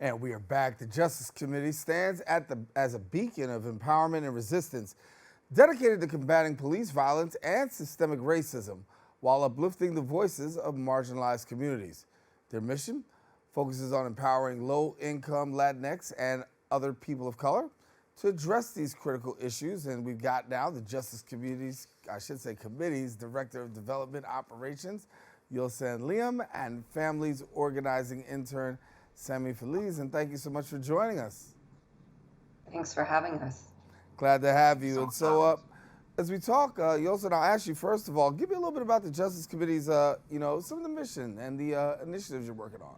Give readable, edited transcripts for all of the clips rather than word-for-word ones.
And we are back. The Justice Committee stands as a beacon of empowerment and resistance, dedicated to combating police violence and systemic racism while uplifting the voices of marginalized communities. Their mission focuses on empowering low-income Latinx and other people of color to address these critical issues. And we've got now the Justice Committee's Director of Development Operations, Yul-San Liem, and Families Organizing Intern, Samy Feliz, and thank you so much for joining us. Thanks for having us. Glad to have you. And so, as we talk, Yul-San, I'll ask you first of all, give me a little bit about the Justice Committee's, some of the mission and the initiatives you're working on.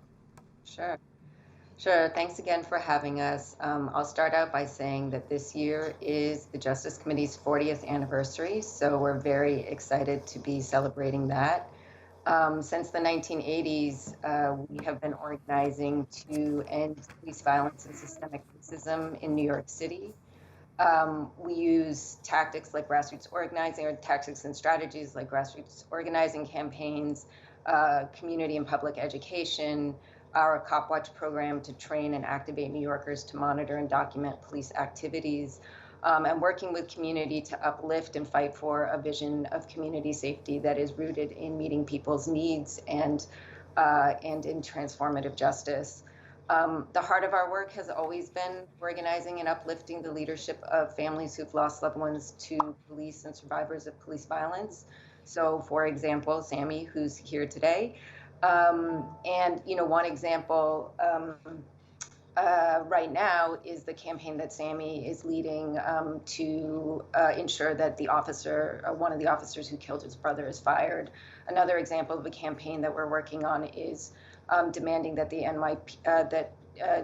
Sure. Thanks again for having us. I'll start out by saying that this year is the Justice Committee's 40th anniversary, so we're very excited to be celebrating that. Since the 1980s, we have been organizing to end police violence and systemic racism in New York City. We use tactics like grassroots organizing, or tactics and strategies like grassroots organizing campaigns, community and public education, our Cop Watch program to train and activate New Yorkers to monitor and document police activities, and working with community to uplift and fight for a vision of community safety that is rooted in meeting people's needs and in transformative justice. The heart of our work has always been organizing and uplifting the leadership of families who've lost loved ones to police and survivors of police violence. So, for example, Samy, who's here today, and one example right now is the campaign that Samy is leading to ensure that one of the officers who killed his brother is fired. Another example of a campaign that we're working on is demanding that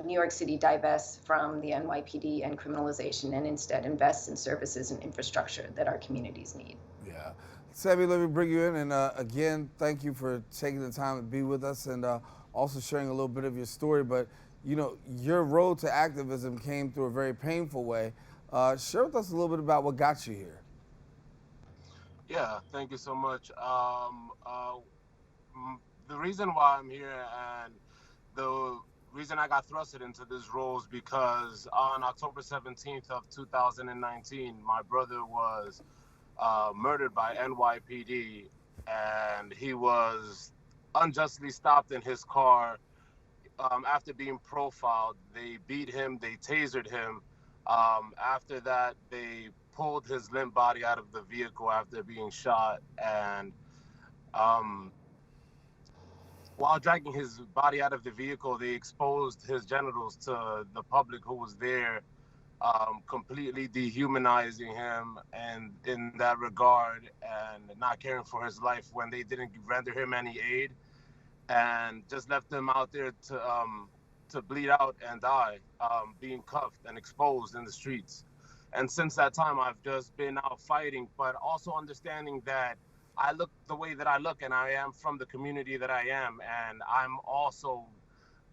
New York City divests from the NYPD and criminalization and instead invests in services and infrastructure that our communities need. Yeah. Samy, let me bring you in, and again, thank you for taking the time to be with us and also sharing a little bit of your story. But your road to activism came through a very painful way. Share with us a little bit about what got you here. Yeah, thank you so much. The reason why I'm here and the reason I got thrusted into this role is because on October 17th of 2019, my brother was murdered by NYPD, and he was unjustly stopped in his car. After being profiled, they beat him, they tasered him. After that, they pulled his limp body out of the vehicle after being shot. And while dragging his body out of the vehicle, they exposed his genitals to the public who was there, completely dehumanizing him and in that regard, and not caring for his life when they didn't render him any aid, and just left him out there to bleed out and die, being cuffed and exposed in the streets. And since that time, I've just been out fighting, but also understanding that I look the way that I look, and I am from the community that I am, and I'm also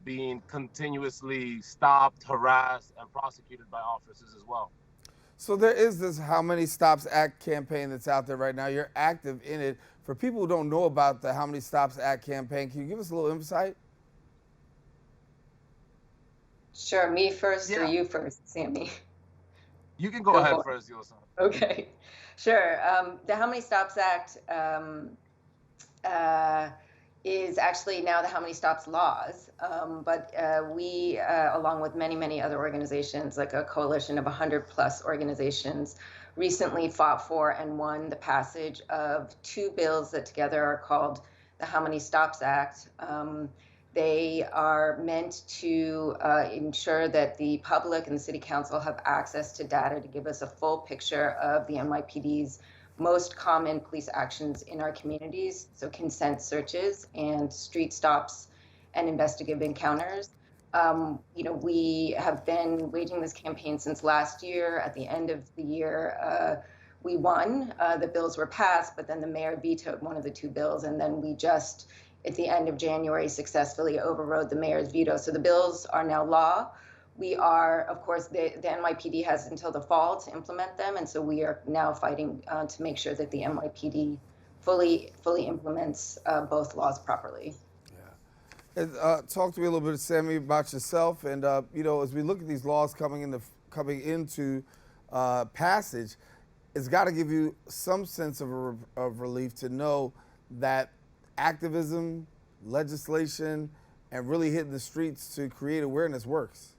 being continuously stopped, harassed, and prosecuted by officers as well. So there is this How Many Stops Act campaign that's out there right now. You're active in it. For people who don't know about the How Many Stops Act campaign, can you give us a little insight? Sure, me first or you first, Samy? You can go ahead first, Yul-San. Okay, sure. The How Many Stops Act is actually now the How Many Stops laws, but we, along with many other organizations, like a coalition of 100+ organizations, recently fought for and won the passage of 2 bills that together are called the How Many Stops Act. They are meant to ensure that the public and the city council have access to data to give us a full picture of the NYPD's most common police actions in our communities, so consent searches and street stops and investigative encounters. We have been waging this campaign since last year. At the end of the year, we won. The bills were passed, but then the mayor vetoed one of the 2 bills, and then we just, at the end of January, successfully overrode the mayor's veto. So the bills are now law. We are, of course, the NYPD has until the fall to implement them, and so we are now fighting to make sure that the NYPD fully implements both laws properly. Yeah. And, talk to me a little bit, Samy, about yourself. And as we look at these laws coming into passage, it's got to give you some sense of relief to know that activism, legislation, and really hitting the streets to create awareness works.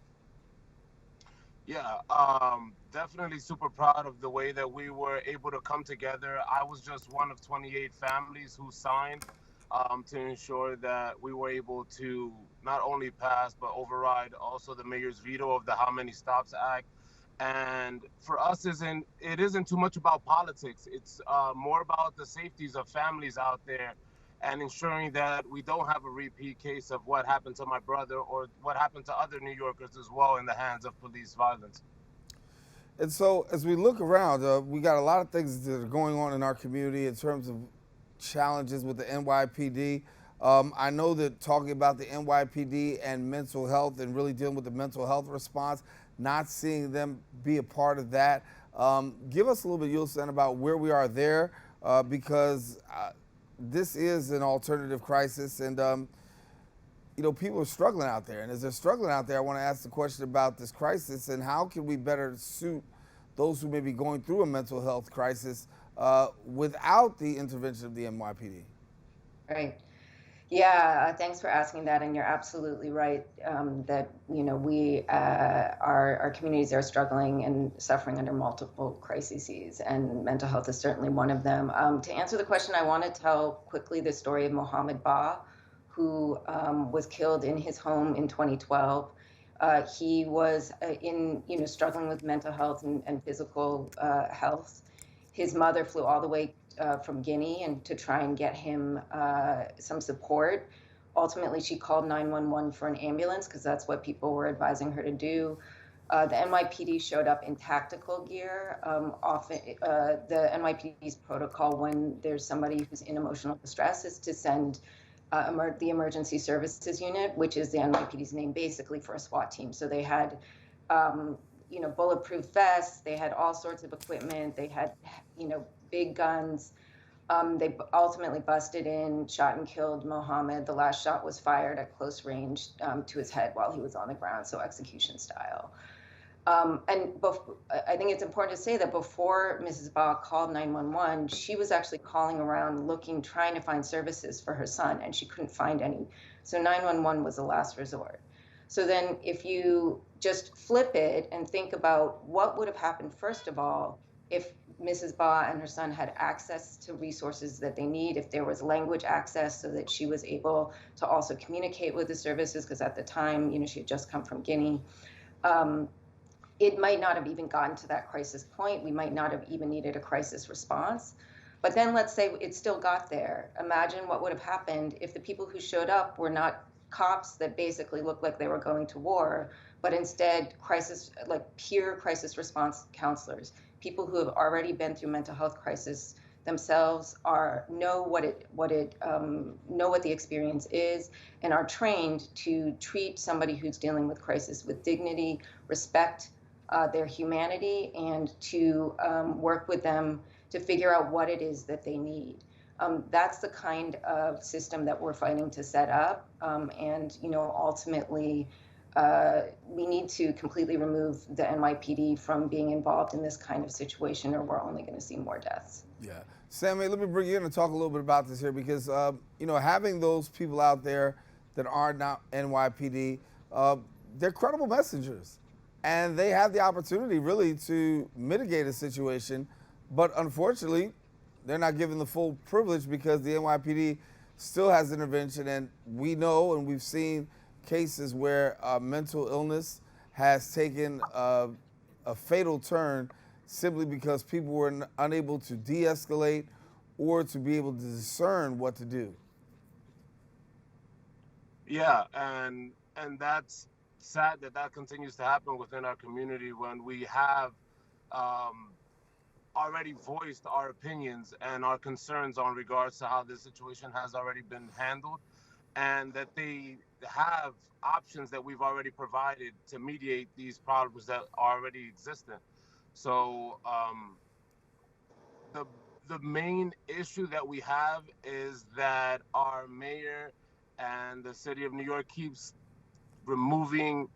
Yeah, definitely super proud of the way that we were able to come together. I was just one of 28 families who signed to ensure that we were able to not only pass but override also the mayor's veto of the How Many Stops Act. And for us, it isn't too much about politics. It's more about the safeties of families out there and ensuring that we don't have a repeat case of what happened to my brother or what happened to other New Yorkers as well in the hands of police violence. And so, as we look around, we got a lot of things that are going on in our community in terms of challenges with the NYPD. I know that talking about the NYPD and mental health and really dealing with the mental health response, not seeing them be a part of that. Give us a little bit, Yul-San, about where we are there, because this is an alternative crisis, and people are struggling out there. And as they're struggling out there, I want to ask the question about this crisis and how can we better suit those who may be going through a mental health crisis without the intervention of the NYPD. Right. Yeah, thanks for asking that, and you're absolutely right that we our communities are struggling and suffering under multiple crises, and mental health is certainly one of them. To answer the question, I want to tell quickly the story of Mohammed Ba, who was killed in his home in 2012. He was struggling with mental health and physical health. His mother flew all the way from Guinea and to try and get him some support. Ultimately, she called 911 for an ambulance because that's what people were advising her to do. The NYPD showed up in tactical gear. Often, the NYPD's protocol when there's somebody who's in emotional distress is to send the emergency services unit, which is the NYPD's name basically for a SWAT team. So they had bulletproof vests, they had all sorts of equipment, they had big guns. They ultimately busted in, shot and killed Mohammed. The last shot was fired at close range to his head while he was on the ground, so execution style. I think it's important to say that before Mrs. Ba called 911, she was actually calling around trying to find services for her son, and she couldn't find any. So 911 was the last resort. So then if you just flip it and think about what would have happened, first of all, if Mrs. Ba and her son had access to resources that they need, if there was language access so that she was able to also communicate with the services, because at the time, she had just come from Guinea. It might not have even gotten to that crisis point. We might not have even needed a crisis response. But then let's say it still got there. Imagine what would have happened if the people who showed up were not cops that basically looked like they were going to war, but instead peer crisis response counselors, people who have already been through mental health crisis themselves, know what the experience is, and are trained to treat somebody who's dealing with crisis with dignity, respect their humanity, and to work with them to figure out what it is that they need. That's the kind of system that we're fighting to set up, and ultimately we need to completely remove the NYPD from being involved in this kind of situation, or we're only going to see more deaths. Yeah. Samy, let me bring you in and talk a little bit about this here, because having those people out there that are not NYPD, they're credible messengers, and they have the opportunity really to mitigate a situation, but unfortunately, they're not given the full privilege because the NYPD still has intervention, and we know and we've seen cases where mental illness has taken a fatal turn simply because people were unable to de-escalate or to be able to discern what to do. Yeah, and that's sad that continues to happen within our community when we have already voiced our opinions and our concerns on regards to how this situation has already been handled, and that they have options that we've already provided to mediate these problems that are already existent. So the main issue that we have is that our mayor and the city of New York keeps removing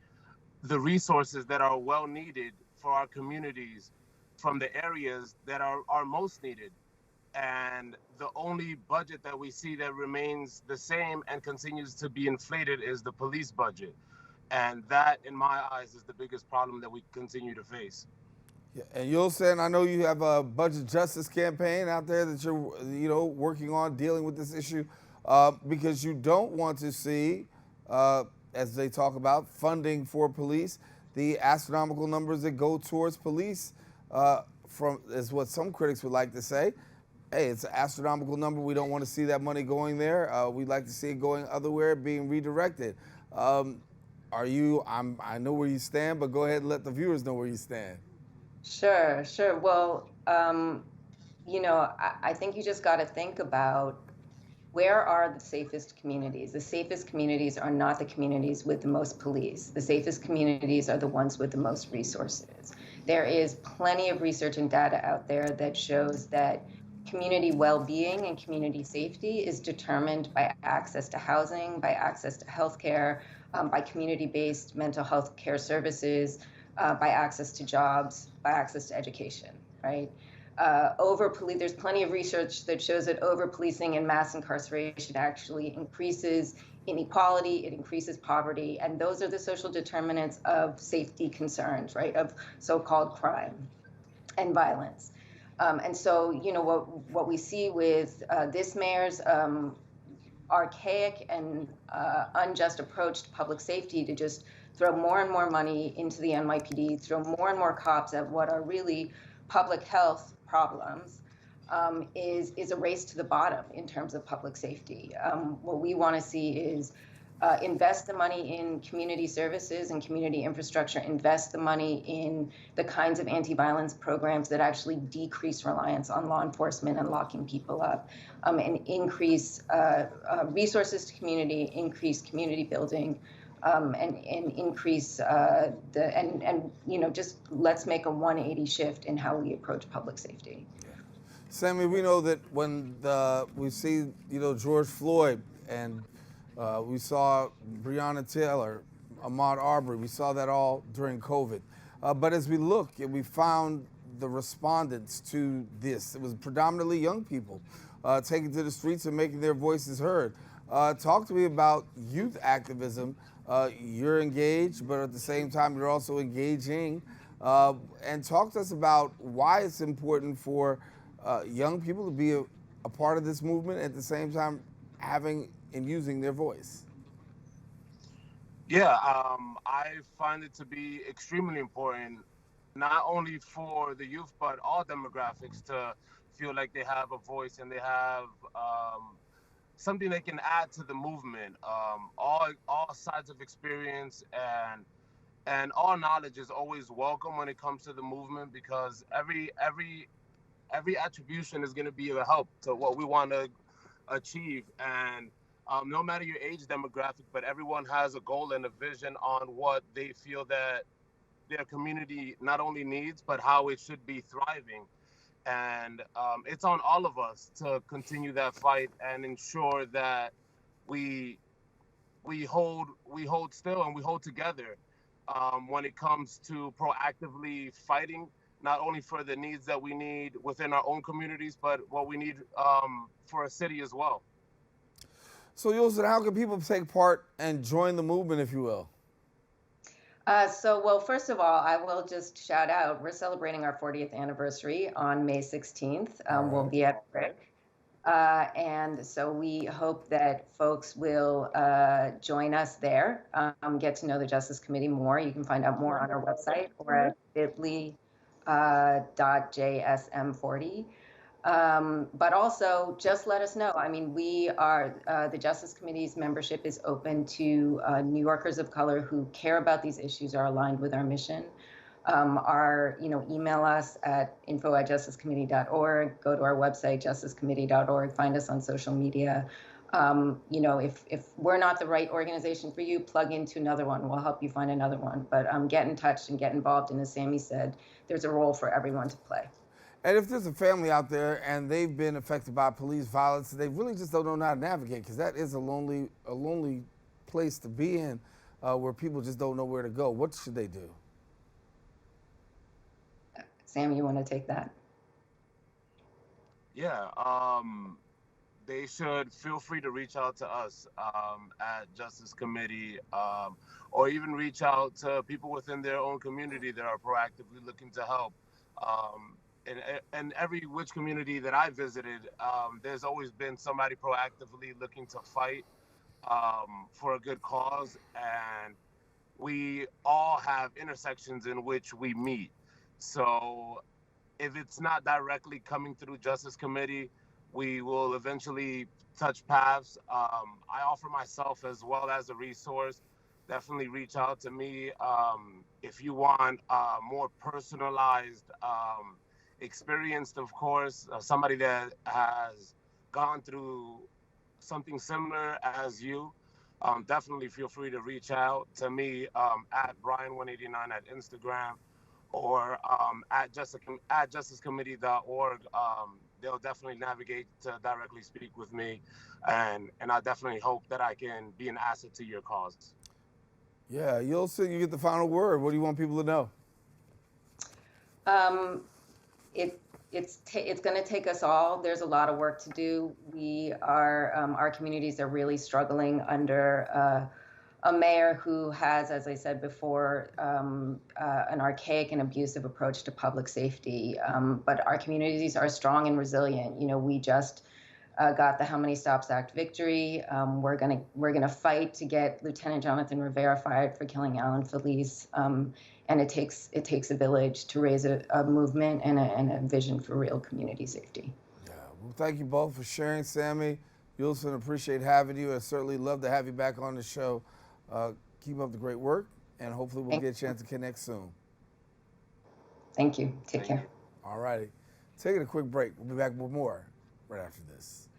the resources that are well needed for our communities from the areas that are most needed. And the only budget that we see that remains the same and continues to be inflated is the police budget. And that, in my eyes, is the biggest problem that we continue to face. Yeah, and Yul-San, I know you have a budget justice campaign out there that you're, working on dealing with this issue, because you don't want to see, as they talk about funding for police, the astronomical numbers that go towards police, from is what some critics would like to say. Hey, it's an astronomical number. We don't want to see that money going there. We'd like to see it going otherwhere, being redirected. I know where you stand, but go ahead and let the viewers know where you stand. Sure, sure. Well, I think you just got to think about where are the safest communities. The safest communities are not the communities with the most police. The safest communities are the ones with the most resources. There is plenty of research and data out there that shows that community well-being and community safety is determined by access to housing, by access to healthcare, by community-based mental health care services, by access to jobs, by access to education, right? There's plenty of research that shows that over-policing and mass incarceration actually increases inequality, it increases poverty, and those are the social determinants of safety concerns, right, of so-called crime and violence. And so, what we see with this mayor's archaic and unjust approach to public safety to just throw more and more money into the NYPD, throw more and more cops at what are really public health problems, is a race to the bottom in terms of public safety. What we want to see is invest the money in community services and community infrastructure, invest the money in the kinds of anti-violence programs that actually decrease reliance on law enforcement and locking people up, and increase resources to community, increase community building, and increase just let's make a 180 shift in how we approach public safety. Samy, we know that when we see, George Floyd and we saw Breonna Taylor, Ahmaud Arbery, we saw that all during COVID. But as we look and we found the respondents to this, it was predominantly young people taking to the streets and making their voices heard. Talk to me about youth activism. You're engaged, but at the same time, you're also engaging. And talk to us about why it's important for young people to be a part of this movement, at the same time having and using their voice. Yeah, I find it to be extremely important, not only for the youth, but all demographics to feel like they have a voice and they have something they can add to the movement. All sides of experience and all knowledge is always welcome when it comes to the movement, because every attribution is going to be a help to what we want to achieve. And no matter your age demographic, but everyone has a goal and a vision on what they feel that their community not only needs, but how it should be thriving. And it's on all of us to continue that fight and ensure that we hold still and we hold together when it comes to proactively fighting, not only for the needs that we need within our own communities, but what we need for a city as well. So, Yul-San, how can people take part and join the movement, if you will? Well, first of all, I will just shout out, we're celebrating our 40th anniversary on May 16th. We'll be at Brick. And so we hope that folks will join us there, get to know the Justice Committee more. You can find out more on our website or at bit.ly.jsm40. But also just let us know. I mean, we are, the Justice Committee's membership is open to New Yorkers of color who care about these issues, are aligned with our mission. Email us at info@justicecommittee.org, go to our website, justicecommittee.org, find us on social media. If we're not the right organization for you, plug into another one. We'll help you find another one. But get in touch and get involved. And as Samy said, there's a role for everyone to play. And if there's a family out there and they've been affected by police violence, they really just don't know how to navigate, because that is a lonely place to be in, where people just don't know where to go. What should they do? Sam, you want to take that? Yeah, they should feel free to reach out to us at Justice Committee, or even reach out to people within their own community that are proactively looking to help. In every which community that I visited, there's always been somebody proactively looking to fight for a good cause, and we all have intersections in which we meet. So if it's not directly coming through Justice Committee, we will eventually touch paths. I offer myself as well as a resource. Definitely reach out to me if you want more personalized, experienced, of course, somebody that has gone through something similar as you. Definitely feel free to reach out to me at Brian189 at Instagram, or at justicecommittee.org. They'll definitely navigate to directly speak with me, and I definitely hope that I can be an asset to your cause. Yeah, Yul-San, you get the final word. What do you want people to know? It's going to take us all. There's a lot of work to do. We are our communities are really struggling under a mayor who has, as I said before, an archaic and abusive approach to public safety. But our communities are strong and resilient. You know, we just got the How Many Stops Act victory. We're gonna fight to get Lieutenant Jonathan Rivera fired for killing Alan Feliz. And it takes a village to raise a movement and a vision for real community safety. Yeah, well, thank you both for sharing, Samy. Yul-San, appreciate having you. I'd certainly love to have you back on the show. Keep up the great work, and hopefully we'll get a chance to connect soon. Thank you. Take care. All righty. Taking a quick break. We'll be back with more right after this.